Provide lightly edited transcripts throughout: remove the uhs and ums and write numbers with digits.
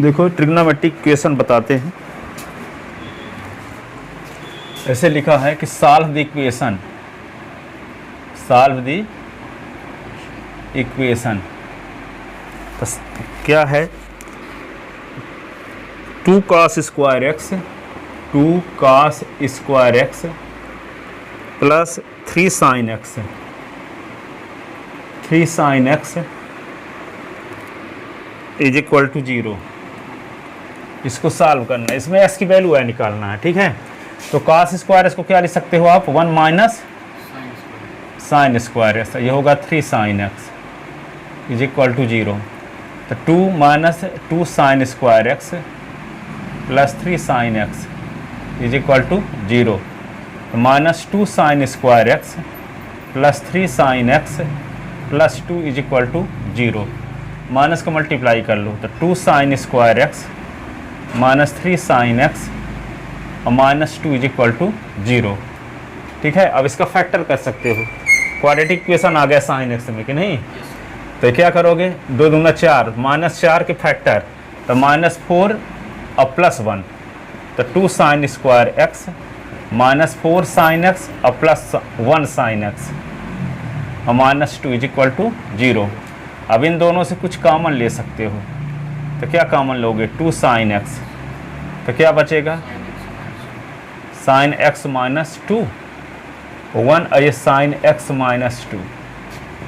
देखो trigonometric equation बताते हैं। ऐसे लिखा है कि solve the equation, solve the equation. तो क्या है, 2 cos square x, 2 cos square x plus 3 sin x, 3 sin x is equal to 0। इसको सॉल्व करना है, इसमें x की वैल्यू है निकालना है, ठीक है। तो cos स्क्वायर इसको क्या लिख सकते हो आप, 1 माइनस साइन स्क्वायर एक्स, ये होगा 3 sin x is equal to 0। तो 2 minus 2 sin square x plus 3 sin x is equal to 0। तो minus 2 sin square x plus 3 sin x plus 2 is equal to 0। Minus को multiply कर लो तो 2 sin square x minus 3 sin x और minus 2 is equal to 0, ठीक है। अब इसका फैक्टर कर सकते हो, क्वाड्रेटिक इक्वेशन आ गया sin एक्स में कि नहीं। तो क्या करोगे, 2 दूना 4, माइनस 4 के फैक्टर तो माइनस 4 और प्लस 1, तो 2 sin square x minus 4 sin x और प्लस 1 sin एक्स और माइनस 2 इज इक्वल टू 0। अब इन दोनों से कुछ कॉमन ले सकते हो, तो क्या कॉमन लोगे, 2 sin एक्स, तो क्या बचेगा sin एक्स माइनस 2, 1 और ये sin x minus 2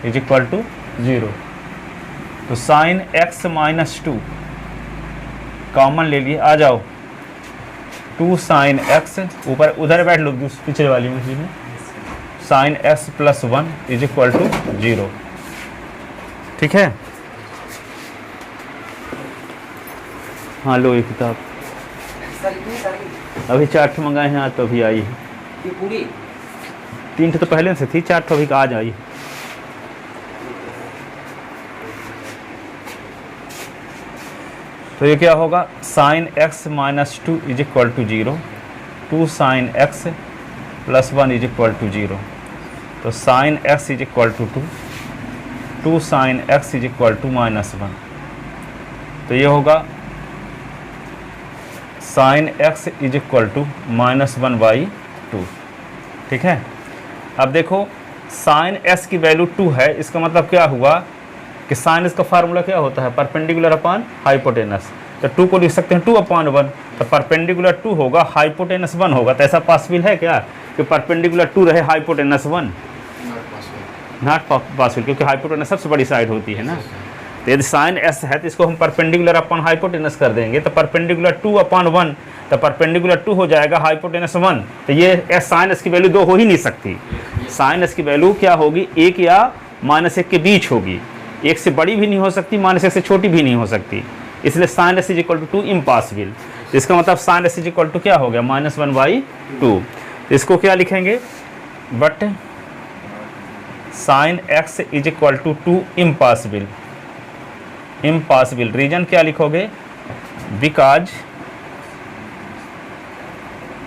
is equal to 0। तो sin एक्स माइनस 2 कॉमन ले लिए, आ जाओ 2 sin एक्स, ऊपर उधर बैठ लो पिछले वाली में, sin x plus 1 is equal to 0, ठीक है। हाँ लो ये किताब, अभी 4 मंगाए हैं आज, तो अभी आई है। 3 तो पहले से थी, 4 अभी आज आई। तो ये क्या होगा, sin x minus 2 is equal to 0, 2 sin x plus 1 is equal to 0। तो sin x is equal to 2, 2 sin x is equal to minus 1। तो ये होगा sin x is equal to minus 1/2, ठीक है। अब देखो sin s की value 2 है, इसका मतलब क्या हुआ कि sin s का फार्मूला क्या होता है, परपेंडिकुलर अपॉन हाइपोटेनस। तो 2 को लिख सकते हैं 2/1, तो परपेंडिकुलर 2 होगा, हाइपोटेनस 1 होगा। तो ऐसा पॉसिबल है क्या कि परपेंडिकुलर 2 रहे, हाइपोटेनस 1? नॉट पॉसिबल, क्योंकि हाइपोटेनस सबसे बड़ी साइड होती है ना। तो यदि sin s है तो इसको हम परपेंडिकुलर अपॉन हाइपोटेनस कर देंगे, तो परपेंडिकुलर 2/1, तो परपेंडिकुलर 2 हो जाएगा हाइपोटेनस 1। तो ये sin s की वैल्यू 2 हो ही नहीं सकती। sin s की वैल्यू क्या होगी, 1 या -1 के बीच होगी, 1 से बड़ी भी नहीं हो सकती, -1 से छोटी भी नहीं हो सकती, इसलिए sin s is equal to 2 impossible. इसका मतलब sin s is equal to क्या हो गया, -1/2। इसको क्या लिखेंगे, but sin x is equal to 2 impossible. Impossible reason क्या लिखोगे, because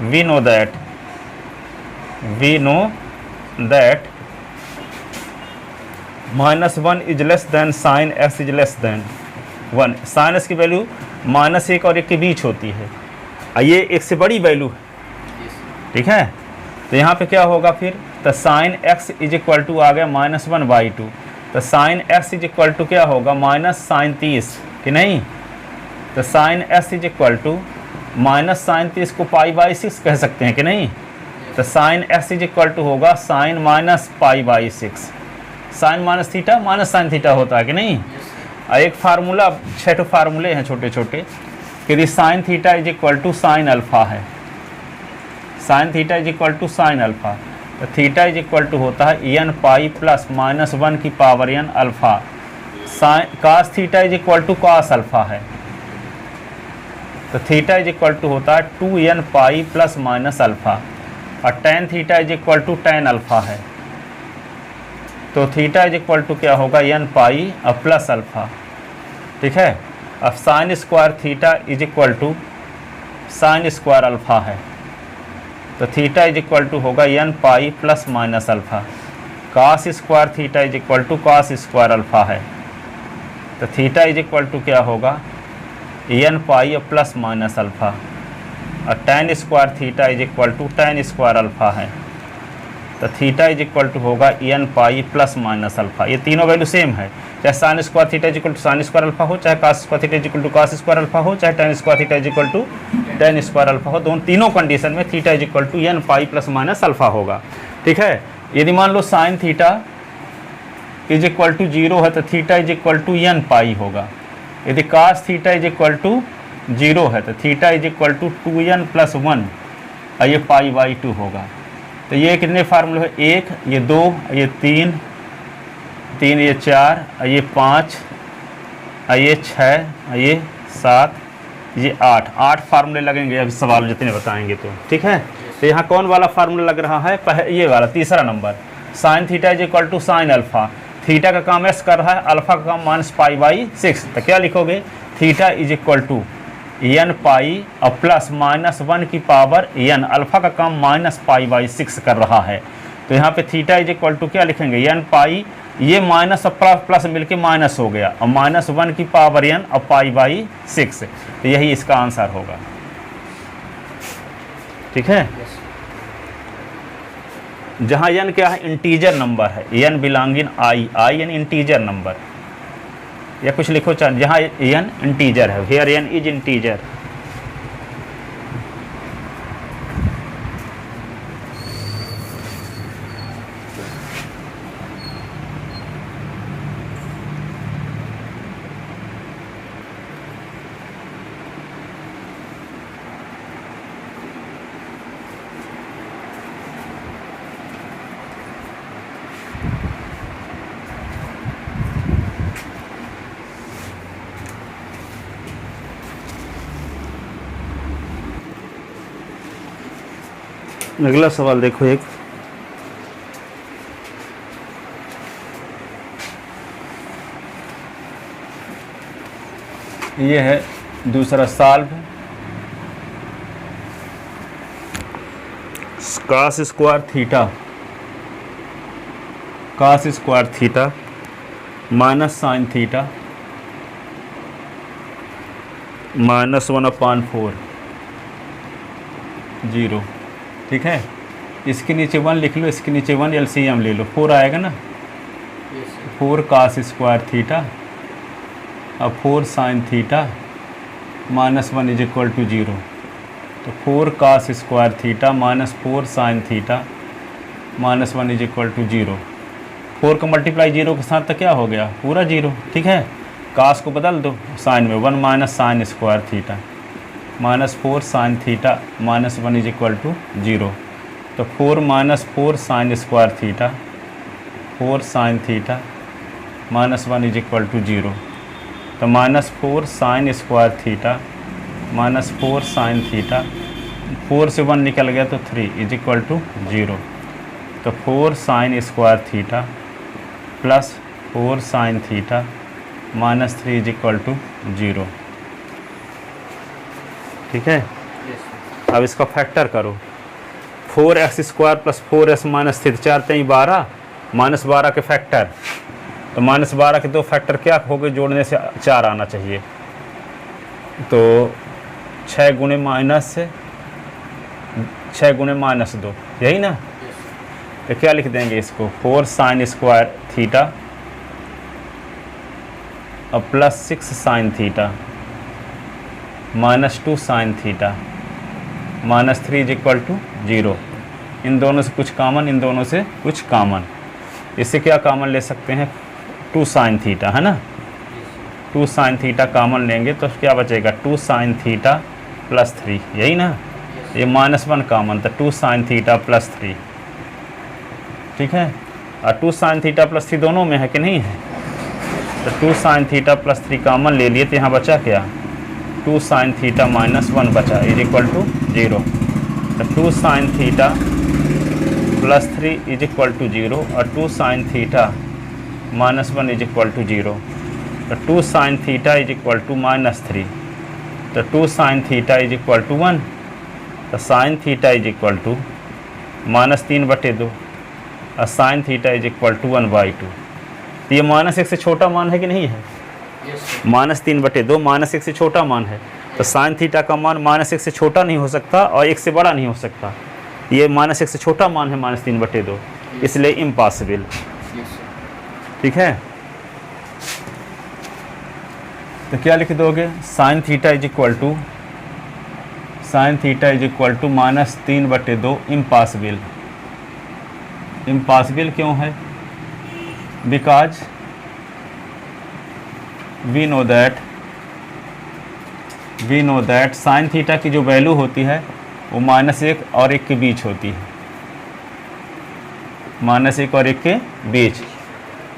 we know that -1 is less than sin x is less than 1। sin s की वैल्यू -1 और 1 के बीच होती है, ये 1 से बड़ी वैल्यू है, ठीक है। तो यहाँ पे क्या होगा फिर, तो sin x is equal to आ गया -1/2। तो sin x is equal to क्या होगा, -sin 30 कि नहीं। तो sin s is equal to -sin 30 को π/6 कह सकते हैं कि नहीं। तो sin x is equal to होगा sin -π/6, sin minus theta minus sine theta होता है कि नहीं। और एक फार्मूला, 6 फार्मूले हैं छोटे छोटे, कि यदि sin theta is equal to sin alpha है, sin theta is equal to sin alpha, तो थीटा इज इक्वल टू होता है n पाई प्लस -1 की power n alpha. cos theta is equal to cos alpha है, तो theta is equal to होता है 2n pi plus minus alpha. और tan theta is equal to tan alpha है, तो थीटा इज इक्वल टू क्या होगा, n पाई और प्लस अल्फा, ठीक है। अब sin square theta is equal to sin square alpha है, तो थीटा इज इक्वल टू होगा n pi plus minus alpha. cos square theta is equal to cos square alpha है, तो theta is equal to क्या होगा, n pi और plus minus alpha, और tan square theta is equal to tan square alpha है, तो theta is equal to होगा n pi plus minus alpha. ये तीनों वैल्यू सेम है, चाहे sine square theta is equal to sine square alpha हो, चाहे cos square theta is equal to cos square alpha हो, चाहे tan square theta is equal to tan square alpha हो, दोनों तीनों कंडीशन में theta is equal to n pi plus minus alpha होगा। ठीक है, यदि मान लो sine theta is equal to 0 है तो theta is equal to n pi होगा, यदि cos theta is equal to 0 है तो theta is equal to 2n plus 1 और ये पाई बाई 2 होगा। तो ये कितने फार्मूले हैं, 1, ये 2, ये 3, ये 4, ये 5, ये 6, ये 7, ये 8 फार्मूले लगेंगे अभी सवाल जितने बताएंगे तो। ठीक है, तो यहाँ कौन वाला फार्मूला लग रहा है, ये वाला तीसरा number, sine theta is equal to sine alpha, theta का काम एस कर रहा है, अल्फ़ा का काम माइनस पाई बाई 6, तो क्या लिखोगे, theta is equal to n pi और प्लस माइनस 1 की पावर एन, अल्फ़ा का काम माइनस पाई बाई 6 कर रहा है, तो यहाँ पे थीटा इज इक्वल टू क्या लिखेंगे, एन पाई, ये माइनस और प्लस मिलके माइनस हो गया, और माइनस 1 की पावर एन और पाई बाई 6, तो यही इसका आंसर होगा। ठीक है, जहाँ एन क्या है, इंटीजर नंबर है, एन बिलोंगिंग आई यानी इंटीजर नंबर, या कुछ लिखो चाहे, जहाँ एन इंटीजर है, हियर एन इज इंटीजर। अगला सवाल देखो, एक ये है दूसरा solve, cos square theta minus sine theta minus 1/4 0। ठीक है, इसके नीचे 1 लिख लो, इसके नीचे 1, एलसीएम ले लो, 4 आएगा ना, 4 कास स्क्वायर थीटा और 4 sine theta minus 1 is equal to 0, तो 4 cos square theta minus 4 sine theta minus 1 is equal to 0। 4 का मल्टीप्लाई 0 के साथ तो क्या हो गया, पूरा 0। ठीक है, कास को बदल दो साइन में, 1 minus sine square theta minus 4 sine theta minus 1 is equal to 0, तो 4 minus 4 sine square theta 4 sine theta minus 1 is equal to 0, तो minus 4 sine square theta minus 4 sine theta, 4 से 1 निकल गया तो 3 इज इक्वल टू 0, तो 4 sine square theta plus 4 sine theta minus 3 is equal to 0। ठीक है, अब इसका फैक्टर करो, 4x square plus 4s minus 3, 4 3 12, minus 12 के फैक्टर, तो माइनस 12 के 2 फैक्टर क्या हो गए, जोड़ने से 4 आना चाहिए, तो 6 गुणे माइनस 2, यही ना, तो क्या लिख देंगे इसको, 4 साइन स्क्वायर थीटा और plus 6 sine theta minus 2 sine theta minus 3 is equal to 0। इन दोनों से कुछ कॉमन, इन दोनों से कुछ कॉमन, इससे क्या कॉमन ले सकते हैं, 2 साइन थीटा है ना, 2 साइन थीटा कॉमन लेंगे तो क्या बचेगा, 2 साइन थीटा प्लस 3, यही ना, ये माइनस 1 कॉमन, तो 2 साइन थीटा प्लस 3। ठीक है, और 2 साइन थीटा प्लस 3 दोनों में है कि नहीं है, तो 2 साइन थीटा प्लस 3 कॉमन ले लिए, तो यहाँ बचा क्या, 2 साइन थीटा माइनस 1 बचा इज इक्वल टू 0, तो 2 sine theta plus 3 is equal to 0 और 2 sine theta minus 1 is equal to 0, तो 2 sine theta is equal to minus 3, तो 2 sine theta is equal to 1, तो sine theta is equal to minus 3/2 और sine theta is equal to 1/2। तो ये minus 1 से छोटा मान है कि नहीं है, -3/2 -1 से छोटा मान है, तो साइन थीटा का मान -1 से छोटा नहीं हो सकता और 1 से बड़ा नहीं हो सकता। ये -1 से छोटा मान है -3/2, इसलिए इम्पॉसिबल। ठीक है, तो क्या लिख दोगे? Sine theta is equal to -3/2 impossible. Impossible क्यों है? Because we know that sine theta की जो वैल्यू होती है वो -1 और 1 के बीच होती है, -1 और 1 के बीच।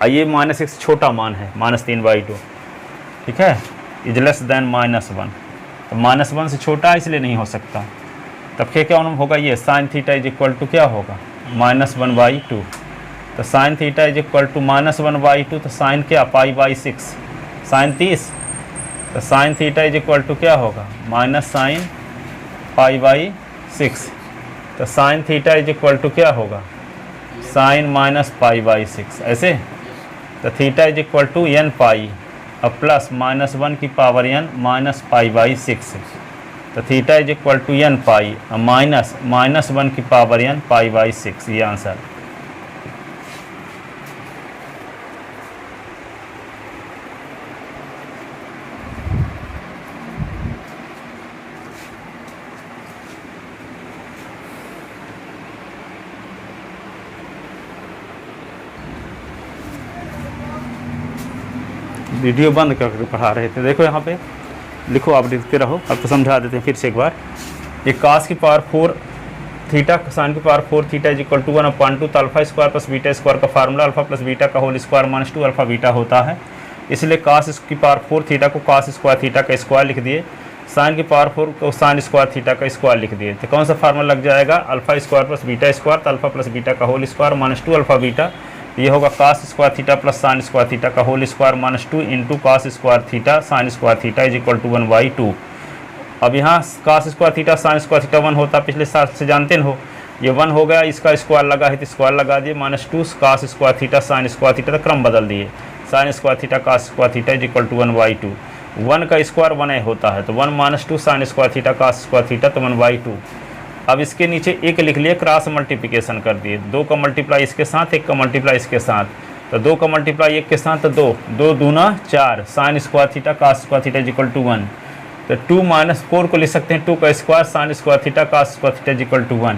ये -1 से छोटा मान है -3/2। ठीक है, इज लेस देन -1, तो -1 से छोटा है इसलिए नहीं हो सकता। तब क्या होगा? ये sine theta is equal to क्या होगा? -1/2। तो sine theta is equal to -1/2, तो साइन क्या? π/6, साइन 30। तो sine theta is equal to क्या होगा? -sin π/6। तो sine theta is equal to क्या होगा? साइन -π/6, ऐसे। तो theta is equal to n pi और प्लस -1 की पावर n -π/6। तो theta is equal to n pi और -1 की पावर n π/6, ये आंसर। वीडियो बंद करके पढ़ा रहे थे। देखो यहाँ पे लिखो, आप लिखते रहो, आपको समझा देते हैं फिर से एक बार। ये कास की पावर 4 थीटा साइन की power 4 theta is equal to 1/2, तो alpha square plus beta square का फार्मूला अल्फा प्लस बीटा का होल स्क्वायर -2 अल्फा बीटा होता है। इसलिए कास की पावर 4 थीटा को कास स्क्वायर थीटा का स्क्वायर लिख दिए, साइन की पावर 4 को साइन स्क्वायर थीटा का स्क्वायर लिख दिए। तो कौन सा फार्मूला लग जाएगा? Alpha square plus beta square, तो अल्फा प्लस बीटा का होल स्क्वायर -2 अल्फा बीटा, ये होगा cos square theta plus sine square theta का whole square -2 into cos square theta sine square theta is equal to 1/2। अब यहाँ cos square theta sine square theta 1 होता, पिछले साल से जानते हो। ये 1 हो गया, इसका स्क्वायर लगा है तो स्क्वायर लगा दिए, -2 cos square theta sine square theta, तो क्रम बदल दिए, sine square theta cos square theta is equal to 1/2। 1 का स्क्वायर 1 होता है, तो 1 -2 sine square theta cos square theta, तो 1/2। अब इसके नीचे 1 लिख लिए, क्रॉस मल्टीप्लिकेशन कर दिए, 2 का मल्टीप्लाई इसके साथ, 1 का मल्टीप्लाई इसके साथ, तो 2 का मल्टीप्लाई 1 के साथ, तो 2 दूना 4 sine square theta cos square theta is equal to 1। तो 2 -4 को लिख सकते हैं 2 का square sine square theta cos square theta is equal to 1।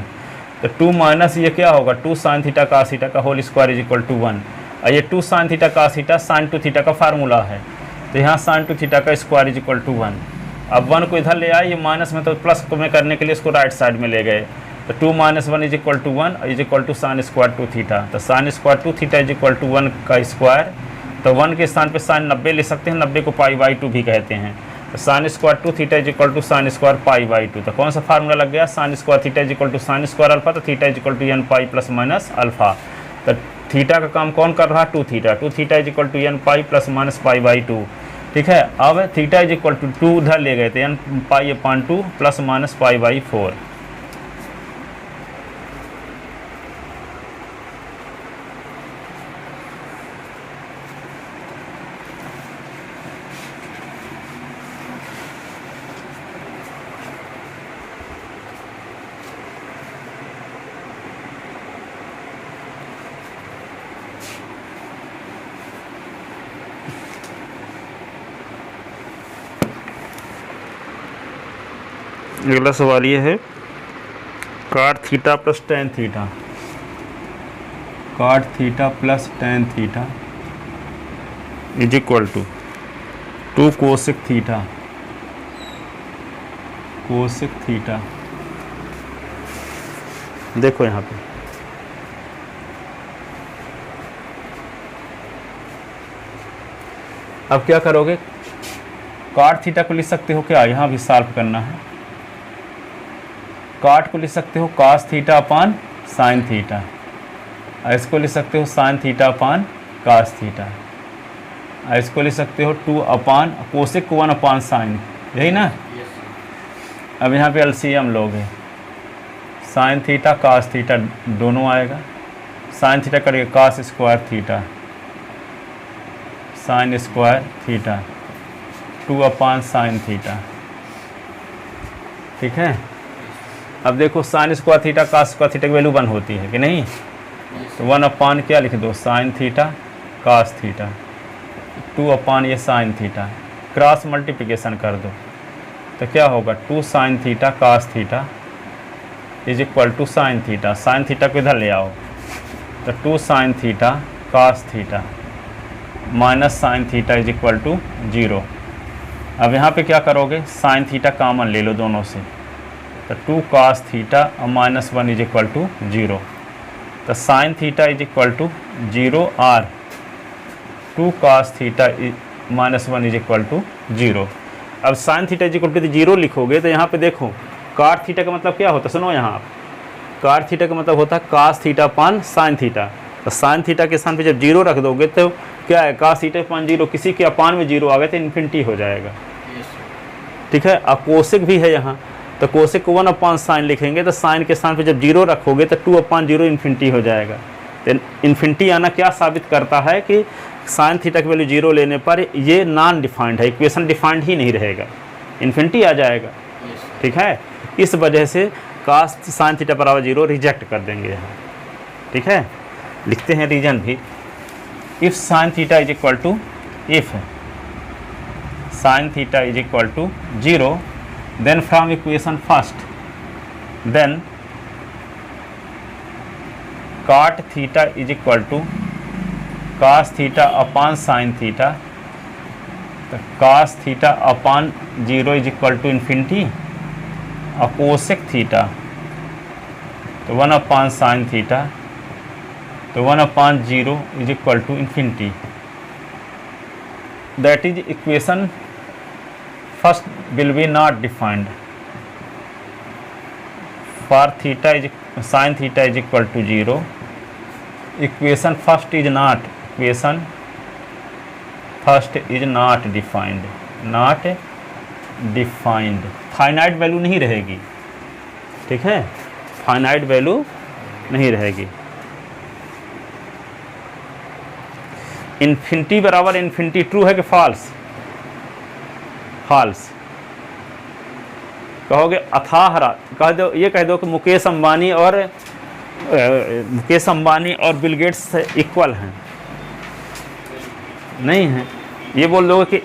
तो 2 माइनस ये क्या होगा? 2 साइन थीटा कास थीटा का whole square is equal to 1। और ये 2 sine theta cos theta sine 2 theta का फार्मूला है, तो यहाँ साइन 2 थीटा का स्क्वायर इज इक्वल टू 1। अब 1 को इधर ले आए, ये माइनस में, तो प्लस में करने के लिए इसको राइट साइड में ले गए, तो 2 - 1 is equal to 1 is equal to sine square 2 theta. तो sine square 2 theta is equal to 1 का स्क्वायर, तो 1 के स्थान पे साइन 90 ले सकते हैं, 90 को π/2 भी कहते हैं। तो sine square 2 theta is equal to sine square π/2। तो कौन सा फार्मूला लग गया? Sine square theta is equal to sine square alpha, तो theta is equal to n pi plus minus alpha. तो थीटा का काम कौन कर रहा है? 2 theta. 2 theta is equal to n pi plus minus π/2। ठीक है, अब थीटा इज इक्वल टू 2 उधर ले गए थे, n पाई/2 प्लस माइनस π/4। अगला सवाल ये है, cot theta plus tan theta, cot theta plus tan theta is equal to 2 cosec theta, cosec theta. देखो यहाँ पे अब क्या करोगे? cot थीटा को लिख सकते हो क्या? यहाँ भी सॉल्व करना है। cot को लिख सकते हो cos theta upon sine theta, और इसको लिख सकते हो sine theta upon cos theta, और इसको लिख सकते हो 2 अपान कोसेक 1 अपान साइन, यही ना? अब यहाँ पे एलसीएम लोगे, साइन थीटा cos थीटा दोनों आएगा, साइन थीटा करेंगे cos square theta sine square theta, 2 upon sine theta. ठीक है, अब देखो sine square theta cos square theta की वैल्यू 1 होती है कि नहीं, तो 1 अपान क्या लिख दो, साइन थीटा कास थीटा, 2 अपान ये साइन थीटा, क्रॉस मल्टीप्लिकेशन कर दो तो क्या होगा, 2 sine theta cos theta is equal to sine theta, sine theta को इधर ले आओ तो 2 sine theta cos theta minus sine theta is equal to 0। अब यहाँ पे क्या करोगे, साइन थीटा कामन ले लो दोनों से, तो 2 कास थीटा और माइनस 1 इज इक्वल टू 0, तो sine theta is equal to 0 or 2 cos theta minus 1 is equal to 0। अब sine theta is equal to 0 लिखोगे तो यहाँ पे देखो कार थीटा का मतलब क्या होता है, सुनो यहाँ, कार थीटा का मतलब होता है cos theta upon sine theta, तो साइन थीटा के स्थान पे जब 0 रख दोगे तो क्या है, कास थीटा अपान 0, किसी के अपान में 0 आ गए तो इन्फिनिटी हो जाएगा। ठीक है, अब कोसेक भी है यहाँ, तो कोसेक को 1 अपान साइन लिखेंगे तो साइन के स्थान पे जब 0 रखोगे तो 2 अपान 0 इन्फिनिटी हो जाएगा। तो इन्फिनिटी आना क्या साबित करता है कि साइन थीटा की वैल्यू 0 लेने पर ये नॉन डिफाइंड है, इक्वेशन डिफाइंड ही नहीं रहेगा, इन्फिनिटी आ जाएगा। ठीक है, इस वजह से कास साइन थीटा बराबर 0 रिजेक्ट कर देंगे यहाँ। ठीक है, लिखते हैं रीजन भी, if sine theta is equal to, if sine theta is equal to 0, then from equation first, then cot theta is equal to cos theta upon sin theta, तो cos theta upon 0 is equal to infinity, और cosec theta तो 1 upon sin theta, तो 1 upon 0 is equal to infinity, that is equation first will be not defined, for theta is sin theta is equal to 0, equation first is not defined, not defined, finite value नहीं रहेगी। ठीक है, finite value नहीं रहेगी। Infinity बराबर infinity true है कि false, false कहोगे, अथाह कह दो, ये कह दो कि मुकेश अंबानी और बिल गेट्स इक्वल हैं, नहीं हैं। ये बोल दोगे कि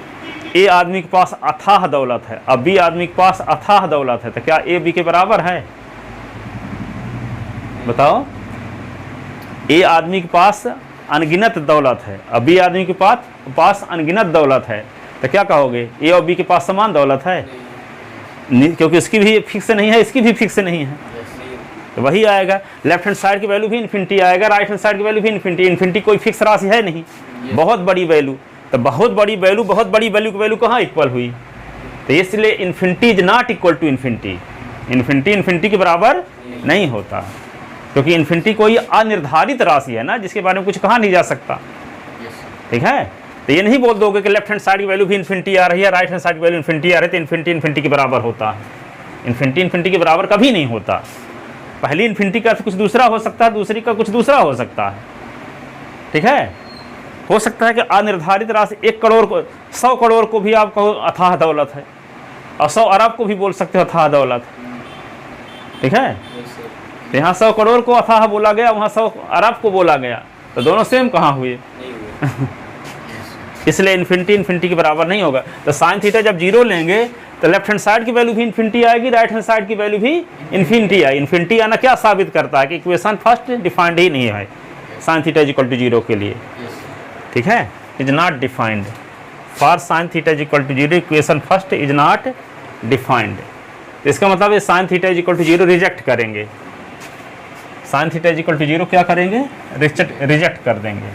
ए आदमी के पास अथाह दौलत है और बी आदमी के पास अथाह दौलत है, तो क्या ए बी के बराबर है, बताओ। ए आदमी के पास अनगिनत दौलत है और बी आदमी के पास अनगिनत दौलत है, तो क्या कहोगे, ए और बी के पास समान दौलत है, क्योंकि इसकी भी फिक्स नहीं है, इसकी भी फिक्स नहीं है, तो वही आएगा। लेफ्ट हैंड साइड की वैल्यू भी इन्फिनिटी आएगा, राइट हैंड साइड की वैल्यू भी इन्फिनिटी। इन्फिनिटी कोई फिक्स राशि है नहीं, बहुत बड़ी वैल्यू, तो बहुत बड़ी वैल्यू की वैल्यू कहाँ इक्वल हुई, तो इसलिए infinity is not equal to infinity, infinity के बराबर नहीं होता, क्योंकि इन्फिनिटी कोई अनिर्धारित राशि है ना, जिसके बारे में कुछ कहा नहीं जा सकता। ठीक है, तो ये नहीं बोल दोगे कि लेफ्ट हैंड साइड की वैल्यू भी इन्फिनिटी आ रही है, राइट हैंड साइड की वैल्यू इन्फिनिटी आ रही है, तो इन्फिनिटी के बराबर होता है। इन्फिनिटी के बराबर कभी नहीं होता। पहली इन्फिनिटी का कुछ दूसरा हो सकता है, दूसरी का कुछ दूसरा हो सकता है। ठीक है, हो सकता है कि अनिर्धारित राशि 1 करोड़ को, 100 करोड़ को भी आप कहो अथाह दौलत है, और 100 अरब को भी बोल सकते हो अथाह दौलत। ठीक है, तो यहाँ 100 करोड़ को अथाह बोला गया, वहाँ 100 अरब को बोला गया, तो दोनों सेम कहाँ हुए? इसलिए इन्फिनिटी के बराबर नहीं होगा। तो साइन थीटा जब 0 लेंगे तो लेफ्ट हैंड साइड की वैल्यू भी इन्फिनिटी आएगी, राइट हैंड साइड की वैल्यू भी इन्फिनिटी आएगी। इन्फिनिटी आना क्या साबित करता है कि इक्वेशन फर्स्ट डिफाइंड ही नहीं है sine theta is equal to 0 के लिए। ठीक है, is not defined for sine theta is equal to 0, equation first is not defined. इसका मतलब है sine theta is equal to 0 reject करेंगे, sine theta is equal to 0 क्या करेंगे? रिजेक्ट कर देंगे।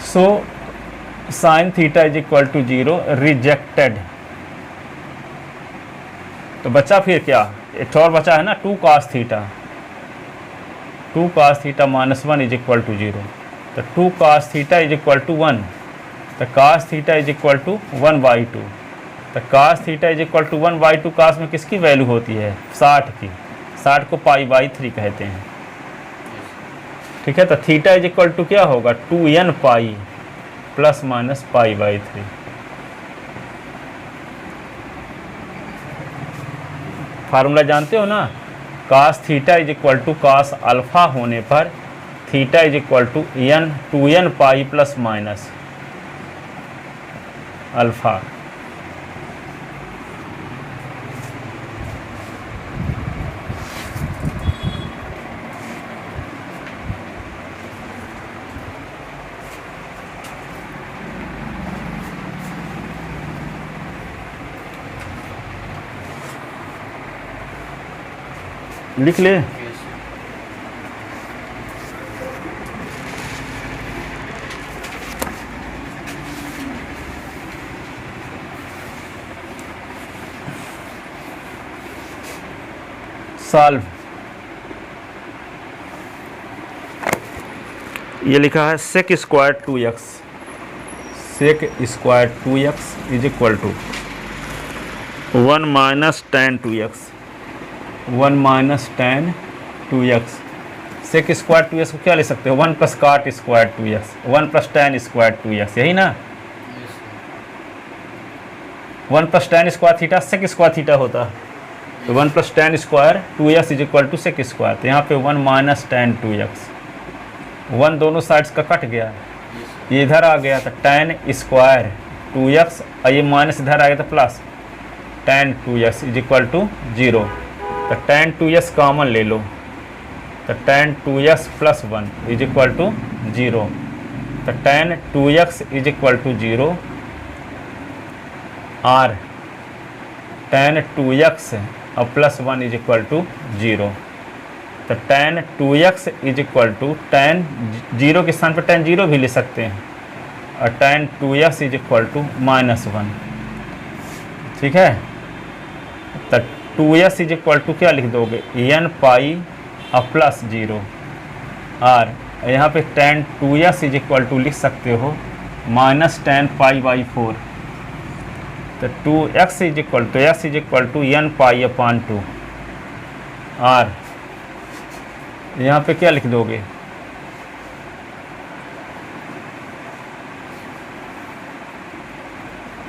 So sine theta is equal to 0 rejected. तो बचा फिर क्या, एक और बचा है ना 2 cos theta, 2 cos theta minus 1 is equal to 0। तो 2 cos theta is equal to 1, तो cos theta is equal to 1/2। तो cos theta is equal to 1/2। cos में किसकी वैल्यू होती है? 60 की। 60 को π/3 कहते हैं। ठीक है, तो थीटा इज इक्वल टू क्या होगा? 2n pi plus minus π/3। Formula जानते हो ना, cos theta is equal to cos alpha होने पर theta is equal to n 2n pi plus minus alpha. लिख ले। सॉल्व, ये लिखा है sec square 2x, sec square 2x is equal to 1 minus tan 2x, 1 minus tan 2x। Sec square 2x को क्या ले सकते हो, 1 प्लस काट square 2x, 1 plus tan square 2x, यही ना। 1 plus tan square theta sec square theta होता, तो 1 plus tan square 2x is equal to sec square. तो यहाँ पे 1 माइनस tan 2x, 1 दोनों साइड्स का कट गया, ये इधर आ गया, तो tan स्क्वायर 2x और ये माइनस इधर आ गया तो plus tan 2x is equal to 0। तो tan 2x कॉमन ले लो, तो tan 2x plus 1 is equal to 0। तो tan 2x is equal to 0 और tan 2x और प्लस 1 इज इक्वल टू 0। तो tan 2x is equal to tan 0 के स्थान पर tan 0 भी ले सकते हैं, और tan 2x is equal to -1। ठीक है, तो 2s इज इक्वल टू क्या लिख दोगे, n पाई और प्लस 0, और यहाँ पे tan 2s is equal to लिख सकते हो माइनस tan π/4। तो 2x is equal to s is equal to n π/2, और यहाँ पे क्या लिख दोगे,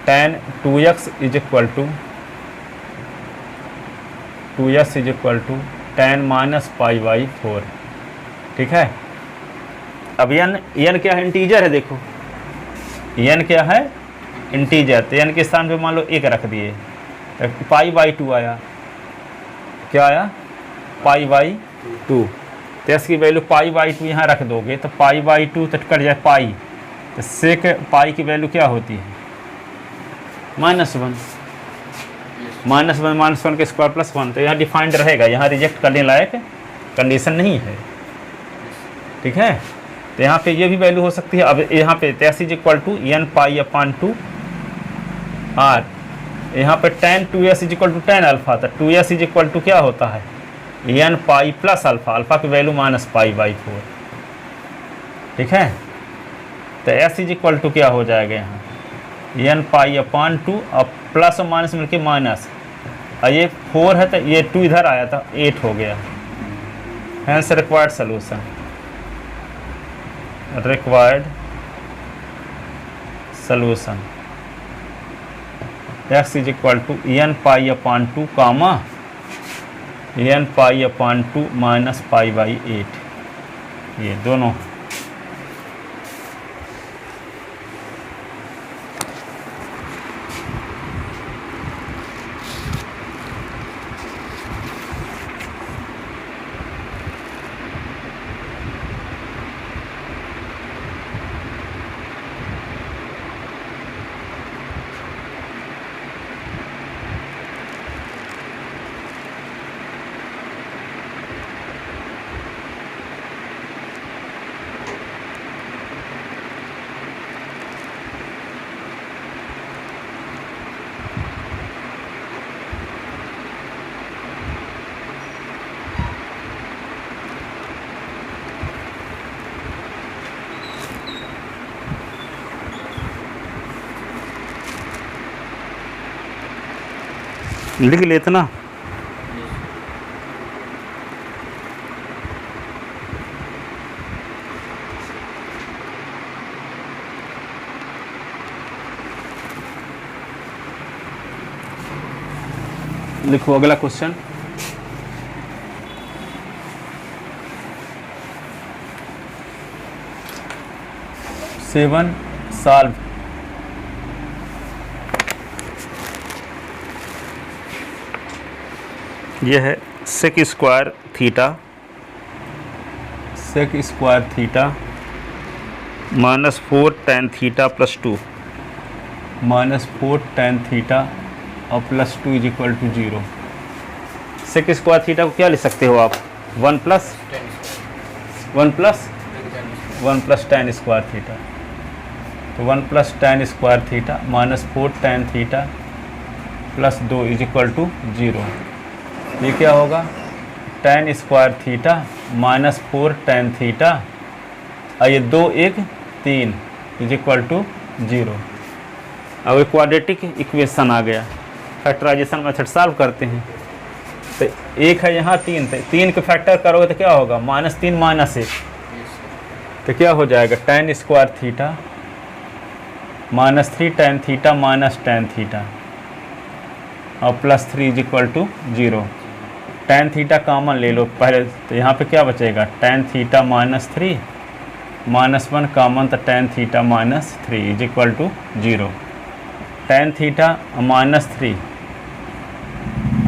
tan 2x is equal to 2s is equal to tan minus π/4। ठीक है, अब n क्या है, इंटीजर है। देखो n क्या है, इंटीजर, तो n के स्थान पे मान लो 1 रख दिए, तो π/2 आया, क्या आया, π/2। तो s की वैल्यू π/2 यहाँ रख दोगे, तो π/2 तो कट जाए पाई, तो सेक पाई की वैल्यू क्या होती है, -1, -1 के स्क्वायर प्लस 1। तो यहाँ डिफाइंड रहेगा, यहाँ रिजेक्ट करने लायक कंडीशन नहीं है। ठीक है, तो यहाँ पे ये भी वैल्यू हो सकती है। अब यहाँ पे s is equal to n π/2, और यहाँ पे tan 2s is equal to tan alpha, तो 2s इज इक्वल टू क्या होता है, n pi plus alpha, alpha की वैल्यू -π/4। ठीक है, तो s इज इक्वल टू क्या हो जाएगा, यहाँ n π/2 और प्लस और माइनस मिलके माइनस, और ये 4 है तो ये 2 इधर आया था, 8 हो गया। Hence required solution, required solution x is equal to n π/2 comma n π/2 minus π/8, ये दोनों। लिख लेते ना, लिखो अगला क्वेश्चन। Seven solve. यह है sec square theta minus 4 tan theta plus 2 और plus 2 is equal to 0। Sec square theta को क्या लिख सकते हो आप? 1 प्लस tan स्क्वायर थीटा। तो 1 plus tan square theta minus 4 tan theta plus 2 is equal to 0। ये क्या होगा? tan square theta minus 4 tan theta और ये 2 1 3 इज इक्वल टू 0। अब एक क्वाड्रेटिक इक्वेशन आ गया। फैक्टराइजेशन मेथड सॉल्व करते हैं। तो एक है यहाँ 3, तो 3 के फैक्टर करोगे तो क्या होगा? -3 -1। तो क्या हो जाएगा? tan square theta -3 tan theta minus tan theta और plus 3 is equal to 0। tan theta common ले लो पहले, तो यहाँ पे क्या बचेगा? tan थीटा -3 -1 कॉमन, तो tan theta -3 is equal to 0। tan theta -3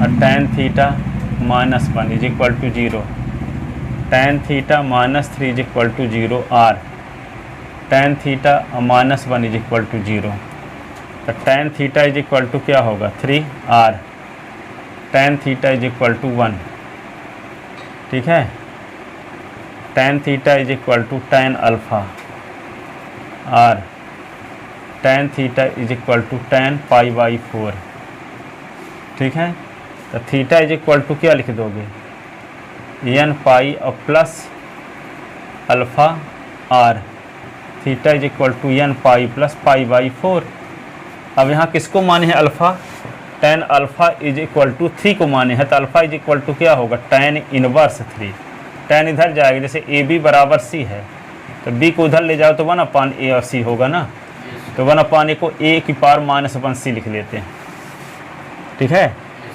और tan theta -1 is equal to 0। tan theta -3 is equal to 0 r। tan theta -1 is equal to 0। तो tan theta is equal to क्या होगा? 3 r। tan theta is equal to 1। ठीक है। tan theta is equal to tan alpha r। tan theta is equal to tan π/4। ठीक है। तो theta is equal to क्या लिख दोगे? n पाई और plus alpha r। Theta is equal to n pi plus π/4। अब यहाँ किसको माने हैं? Alpha. tan alpha is equal to 3 को माने हैं, तो अल्फ़ा इज इक्वल टू क्या होगा? tan inverse 3। tan इधर जाएगा, जैसे ए बी बराबर सी है तो b को उधर ले जाओ तो 1/a और c होगा ना। तो 1/a को a की पावर -1c लिख लेते हैं। ठीक है।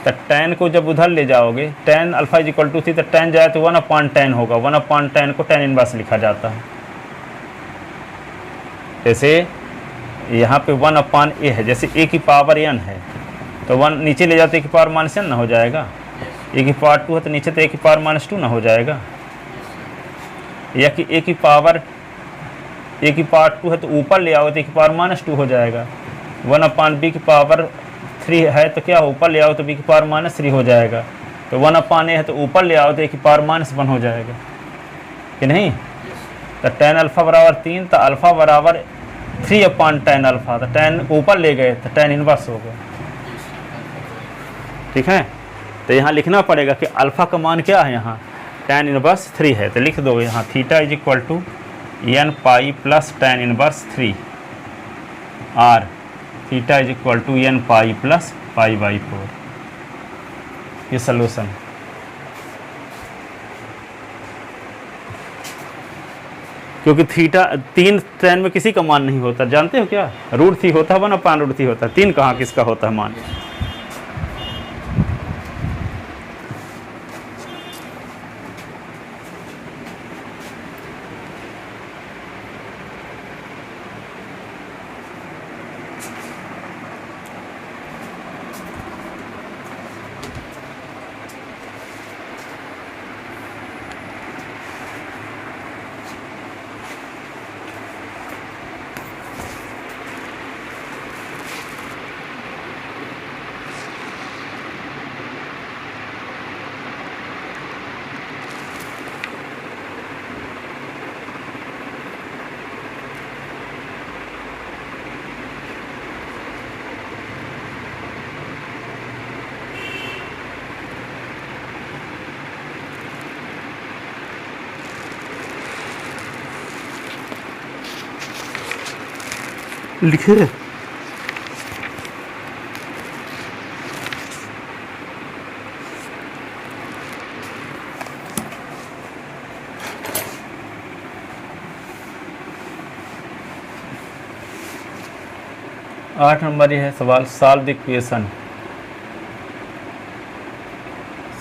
तो tan को जब उधर ले जाओगे, tan alpha is equal to 3, तो tan जाए तो 1/tan होगा। 1/tan को tan इनवर्स लिखा जाता है। जैसे यहाँ पे 1/a है, जैसे a की पावर n है तो 1 नीचे ले जाओ तो a की पावर -n ना हो जाएगा। a की पावर 2 है तो नीचे तो a की पावर -2 ना हो जाएगा। या कि a की पावर 2 है तो ऊपर ले आओ तो a की पावर -2 हो जाएगा। 1/b की पावर 3 है तो क्या ऊपर ले आओ तो b की पावर -3 हो जाएगा। तो 1/a है तो ऊपर ले आओ तो a की पावर -1 हो जाएगा कि नहीं। तो tan अल्फ़ा बराबर 3, तो अल्फ़ा बराबर 3/tan अल्फ़ा, तो tan ऊपर ले गए तो tan इनवर्स हो गया। ठीक है। तो यहाँ लिखना पड़ेगा कि अल्फ़ा का मान क्या है? यहाँ tan इनवर्स 3 है, तो लिख दो यहाँ theta is equal to n pi plus tan inverse 3 r। Theta is equal to n pi plus π/4। ये सलूशन। क्योंकि थीटा 3 tan में किसी का मान नहीं होता, जानते हो क्या? √3 होता है, 1/√3 होता है। 3 कहाँ किसका होता है मान? लिखे 8 नंबर ये है सवाल। Solve the equation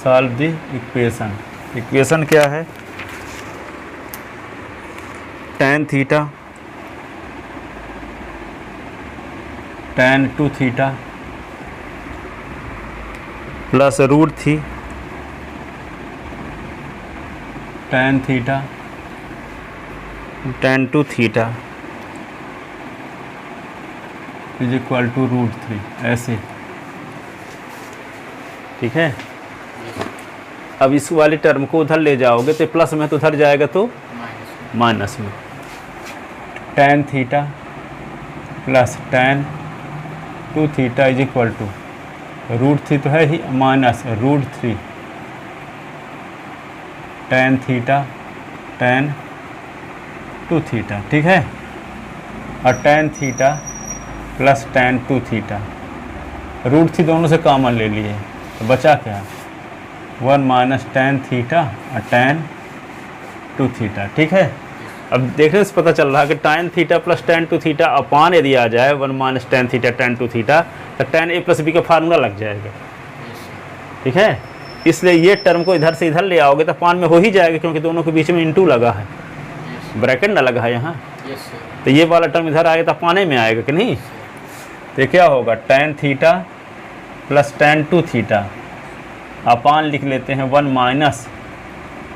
solve the equation. Equation क्या है? tan theta tan 2 theta plus root three tan theta tan 2 theta is equal to √3, ऐसे। ठीक है। अब इस वाले टर्म को उधर ले जाओगे तो प्लस में, तो उधर जाएगा तो माइनस में। tan theta plus tan 2 theta is equal to √3 तो है ही, minus √3 tan theta tan 2 theta. ठीक है। और tan theta plus tan 2 theta, √3 दोनों से कॉमन ले लिए तो बचा क्या? 1 माइनस tan थीटा और tan 2 थीटा। ठीक है। अब देखने से पता चल रहा है कि tan theta plus tan 2 theta upon यदि आ जाए 1 minus tan theta tan 2 theta, तो tan a प्लस b का फार्मूला लग जाएगा। ठीक है। इसलिए ये टर्म को इधर से इधर ले आओगे तो अपान में हो ही जाएगा, क्योंकि दोनों के बीच में इंटू लगा है, ब्रैकेट ना लगा है यहाँ। तो ये वाला टर्म इधर आएगा तो अपाने में आएगा कि नहीं? तो क्या होगा? tan theta plus tan 2 theta upon लिख लेते हैं 1 माइनस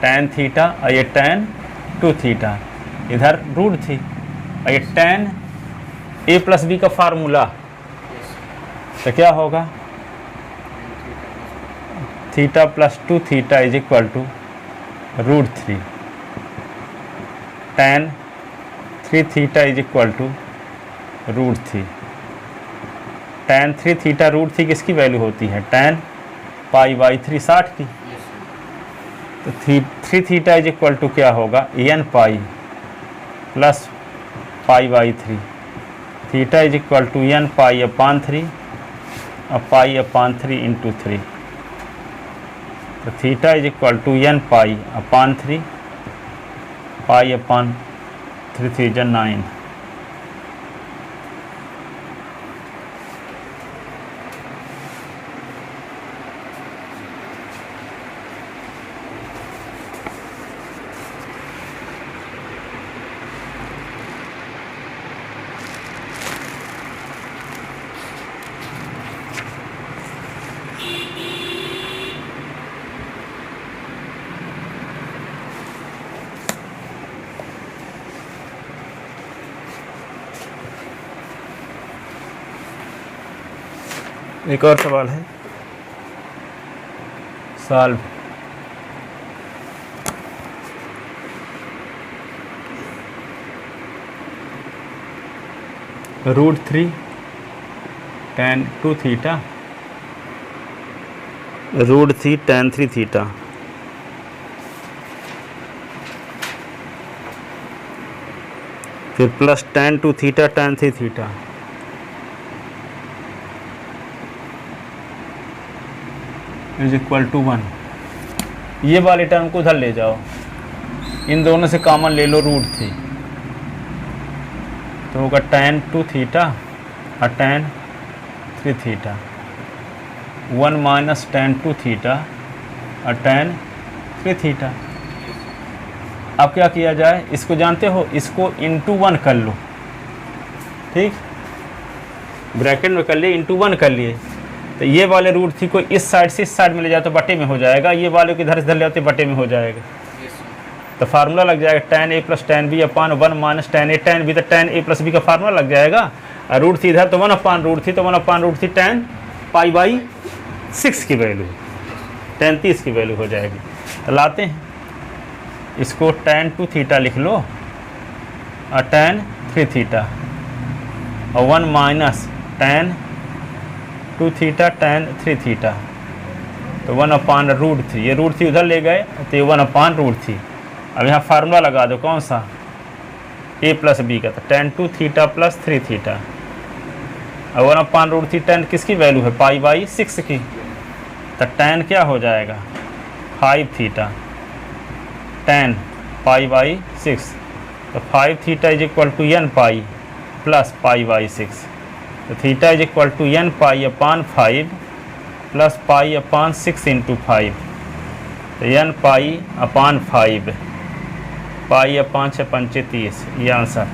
tan थीटा और ये tan 2 थीटा, इधर √3 और ये tan a प्लस b का फार्मूला। तो क्या होगा? Theta plus 2 theta is equal to √3, tan 3 theta is equal to √3, tan 3 theta √3 किसकी वैल्यू होती है? tan π/3 60 की। तो 3 थीटा इज इक्वल टू क्या होगा? n pi plus π/3, theta is equal to n π/3 और π/3 इंटू 3। तो theta is equal to n π/3 π/3 3 जा 9। एक और सवाल है, solve. √3 tan 2 theta √3 tan 3 theta फिर plus tan 2 theta tan 3 theta is equal to 1। ये वाले टर्म को उधर ले जाओ, इन दोनों से कॉमन ले लो √3, तो होगा tan 2 थीटा और tan 3 theta, 1 minus tan 2 theta और tan 3 थीटा। अब क्या किया जाए? इसको जानते हो, इसको इंटू 1 कर लो। ठीक, ब्रैकेट में कर लिए, इंटू 1 कर लिए। तो ये वाले √3 को इस साइड से इस साइड में ले जाओ तो बटे में हो जाएगा, ये वाले को इधर से इधर ले आते बटे में हो जाएगा। तो फार्मूला लग जाएगा tan a plus tan b upon 1 minus tan a tan b, तो tan a प्लस b का फार्मूला लग जाएगा। और √3 इधर तो 1 अपान √3, तो 1 अपान √3 tan π/6 की वैल्यू, tan 30 की वैल्यू हो जाएगी। तो लाते हैं इसको, tan 2 थीटा लिख लो और tan 3 थीटा और 1 minus tan 2 theta tan 3 theta, तो 1 अपान √3, ये √3 उधर ले गए तो ये 1 अपान √3। अब यहाँ फार्मूला लगा दो, कौन सा? a प्लस b का, तो tan 2 थीटा प्लस 3 थीटा और 1 अपान √3 tan किसकी वैल्यू है? π/6 की। तो tan क्या हो जाएगा? 5 थीटा tan π/6, तो 5 theta is equal to n pi plus π/6, तो theta is equal to n pi upon 5 plus π/6 into 5। तो n पाई अपान 5, पाई अपान 6 पंचे 30, ये आंसर।